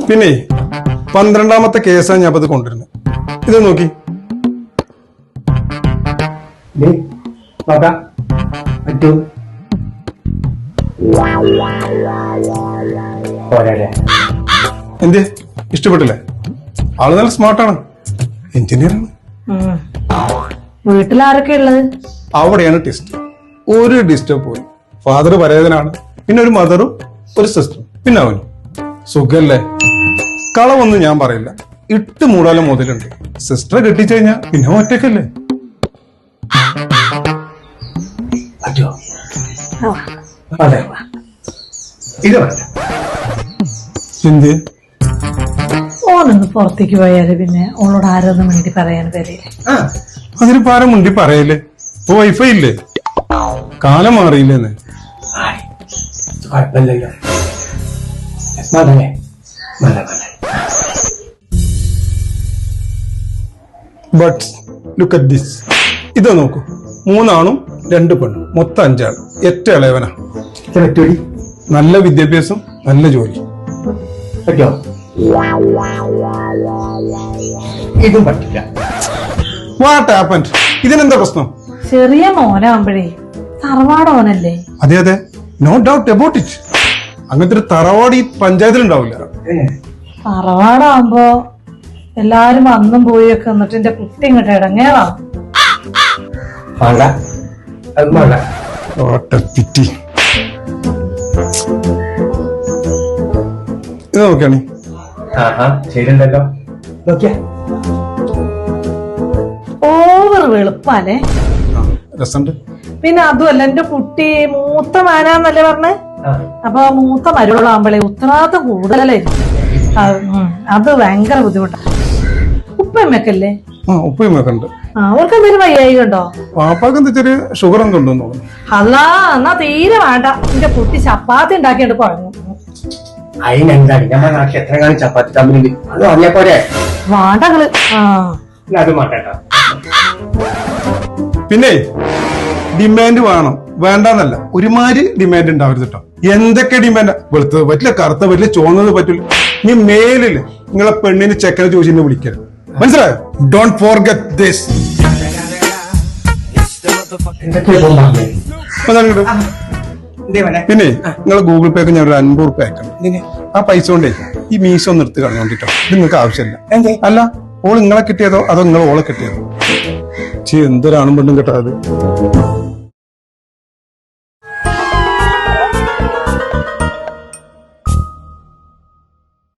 പിന്നെ 12ാമത്തെ കേസാണ് ഞാൻ അത് കൊണ്ടുവരുന്നത്. ഇത് നോക്കി. എന്ത് ഇഷ്ടപ്പെട്ടില്ലേ? ആള് നല്ല സ്മാർട്ടാണ്, എഞ്ചിനീയറാണ്. വീട്ടിലാരൊക്കെ ഉള്ളത്? അവിടെയാണ് ടെസ്റ്റ്. ഒരു ഡിസ്റ്റർബ് പോയി. ഫാദർ പരേതനാണ്, പിന്നെ ഒരു മദറും ഒരു സിസ്റ്ററും, പിന്നെ അവനും. സുഖല്ലേ? കളവൊന്നും ഞാൻ പറയില്ല. ഇട്ട് മൂടാലും മുതലുണ്ട്. സിസ്റ്ററെ കെട്ടിച്ചു കഴിഞ്ഞാ പിന്നെ ഒറ്റക്കല്ലേ? എന്ത് ഓനൊന്ന് പുറത്തേക്ക് പോയാല് പിന്നെ ഓളോട് ആരൊന്നും മിണ്ടി പറയാൻ വരില്ലേ? അതിനിപ്പോ ആരും മുണ്ടി പറയല്ലേ? ഇപ്പൊ വൈഫൈ ഇല്ലേ? കാലം മാറിയില്ലേന്ന്. But look at this. ഇത് നോക്കൂ, 3 ആണും 2 പെണ്ണും, മൊത്തം 5 ആൾ. ഏറ്റവും ഇളയവനാ. നല്ല വിദ്യാഭ്യാസം, നല്ല ജോലി. ഇതും പറ്റില്ല. What happened? ഇതിനെന്താ പ്രശ്നം? ചെറിയ മോനാകുമ്പോഴേ തറവാടോനല്ലേ? അതെ അതെ, നോ ഡൗട്ട് അബൌട്ട് ഇറ്റ്. അങ്ങനത്തെ ഒരു തറവാട് ഈ പഞ്ചായത്തിലുണ്ടാവില്ല. തറവാടാകുമ്പോ എല്ലാരും വന്നും പോയൊക്കെ എന്നിട്ട് എന്റെ കുട്ടി ഇങ്ങോട്ട് ഇടങ്ങേറാം. ഇത് നോക്കിയാണ്. ശരിയുണ്ടല്ലോ. ഓവർ വെളുപ്പാലേ. രസമുണ്ട്. പിന്നെ അതുമല്ല, എന്റെ കുട്ടി മൂത്ത മാനാന്നല്ലേ പറഞ്ഞേ? അപ്പൊ മൂത്ത മരുളാകുമ്പോഴേ ഉത്തരവാദിത്തം കൂടുതലായിരിക്കും. അത് ഭയങ്കര ബുദ്ധിമുട്ടാണ്. ഉപ്പയമ്മക്കല്ലേ? ഉപ്പയമ്മൊക്കെ ഉണ്ട്. അവർക്ക് എന്തെങ്കിലും വയ്യായി ഉണ്ടോ? പാപ്പാക്ക് എന്താ ചെറിയ ഷുഗർ എന്തുണ്ടെന്ന് തോന്നുന്നു. അല്ലാ, എന്നാ തീരെ വേണ്ട. എന്റെ കുട്ടി ചപ്പാത്തി ഉണ്ടാക്കിയിട്ട് കുഴങ്ങും. അതിനെന്താണ് നമ്മുടെ നാട്ടിൽ എത്ര കാലം ചപ്പാത്തി തമ്മിൽ അത് പറഞ്ഞ പോലെ വാണ്ടകള്. അത് മാറ്റേട്ടാ. പിന്നെ ഡിമാൻഡ് വേണം, വേണ്ടെന്നല്ല. ഒരുമാതിരി ഡിമാൻഡ് ഉണ്ടാവരുത് കേട്ടോ. എന്തൊക്കെ ഡിമാൻഡ്? വെളുത്തത് പറ്റില്ല, കറുത്ത പറ്റില്ല, ചോന്നത് പറ്റില്ല. നീ മേലില് നിങ്ങളെ പെണ്ണിന് ചെക്കനെ ചോദിച്ചു വിളിക്കരുത്. മനസ്സിലായോ? Don't forget this. പിന്നെ നിങ്ങൾ ഗൂഗിൾ പേക്ക് ഞാൻ ഒരു 50 റുപ്യ അയക്കണം. ആ പൈസ കൊണ്ടേ ഈ മീശ ഒന്ന് എടുത്ത് കളഞ്ഞോണ്ടിട്ടോ. ഇത് നിങ്ങൾക്ക് ആവശ്യമില്ല. അല്ല, ഓൾ നിങ്ങളെ കിട്ടിയതോ അതോ നിങ്ങൾ ഓളെ കിട്ടിയതോ? എന്തൊരാണും പെണ്ണും കേട്ടോ അത്.